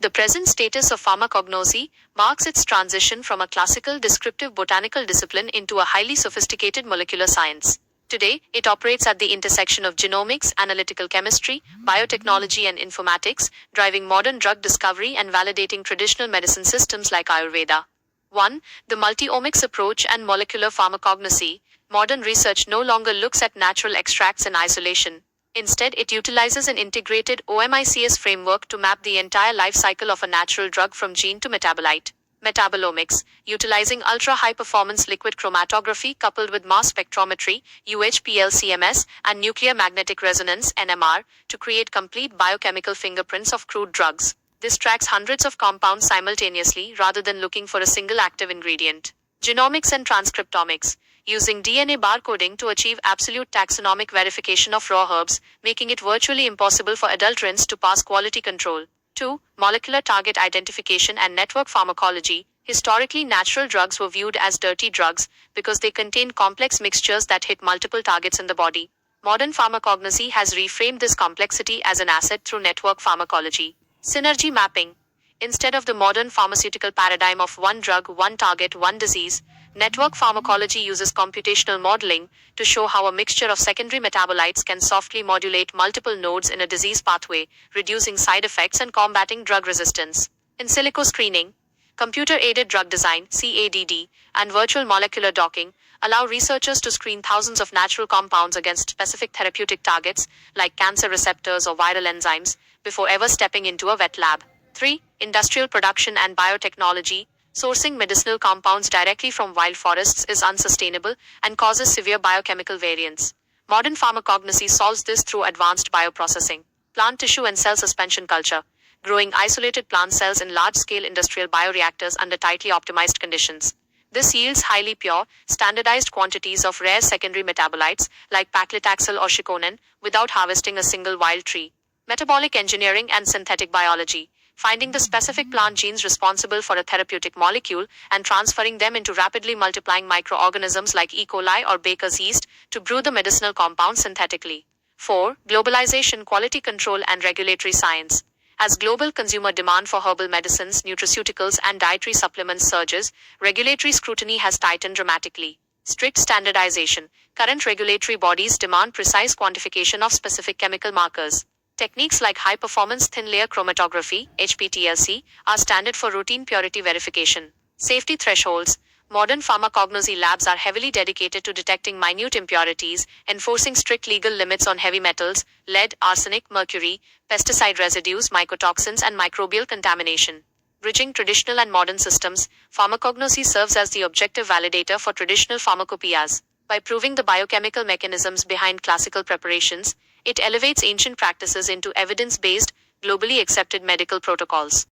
The present status of pharmacognosy marks its transition from a classical descriptive botanical discipline into a highly sophisticated molecular science. Today, it operates at the intersection of genomics, analytical chemistry, biotechnology, and informatics, driving modern drug discovery and validating traditional medicine systems like Ayurveda. 1. The multi-omics approach and molecular pharmacognosy. Modern research no longer looks at natural extracts in isolation. Instead, it utilizes an integrated OMICS framework to map the entire life cycle of a natural drug from gene to metabolite. Metabolomics, utilizing ultra-high performance liquid chromatography coupled with mass spectrometry, UHPLC-MS, and nuclear magnetic resonance, NMR, to create complete biochemical fingerprints of crude drugs. This tracks hundreds of compounds simultaneously rather than looking for a single active ingredient. Genomics and transcriptomics, using DNA barcoding to achieve absolute taxonomic verification of raw herbs, making it virtually impossible for adulterants to pass quality control. 2. Molecular target identification and network pharmacology. Historically, natural drugs were viewed as dirty drugs because they contained complex mixtures that hit multiple targets in the body. Modern pharmacognosy has reframed this complexity as an asset through network pharmacology. Synergy mapping. Instead of the modern pharmaceutical paradigm of one drug, one target, one disease, network pharmacology uses computational modeling to show how a mixture of secondary metabolites can softly modulate multiple nodes in a disease pathway, reducing side effects and combating drug resistance. In silico screening, computer-aided drug design (CADD) and virtual molecular docking allow researchers to screen thousands of natural compounds against specific therapeutic targets like cancer receptors or viral enzymes before ever stepping into a wet lab. 3. Industrial production and biotechnology. Sourcing medicinal compounds directly from wild forests is unsustainable and causes severe biochemical variants. Modern pharmacognosy solves this through advanced bioprocessing, plant tissue and cell suspension culture, growing isolated plant cells in large-scale industrial bioreactors under tightly optimized conditions. This yields highly pure, standardized quantities of rare secondary metabolites like paclitaxel or chiconin without harvesting a single wild tree. Metabolic engineering and synthetic biology. Finding the specific plant genes responsible for a therapeutic molecule and transferring them into rapidly multiplying microorganisms like E. coli or baker's yeast to brew the medicinal compound synthetically. 4. Globalization, quality control, and regulatory science. As global consumer demand for herbal medicines, nutraceuticals, and dietary supplements surges, regulatory scrutiny has tightened dramatically. Strict standardization. Current regulatory bodies demand precise quantification of specific chemical markers. Techniques like high-performance thin-layer chromatography, HPLC, are standard for routine purity verification. Safety thresholds. Modern pharmacognosy labs are heavily dedicated to detecting minute impurities, enforcing strict legal limits on heavy metals, lead, arsenic, mercury, pesticide residues, mycotoxins, and microbial contamination. Bridging traditional and modern systems, pharmacognosy serves as the objective validator for traditional pharmacopoeias. By proving the biochemical mechanisms behind classical preparations, it elevates ancient practices into evidence-based, globally accepted medical protocols.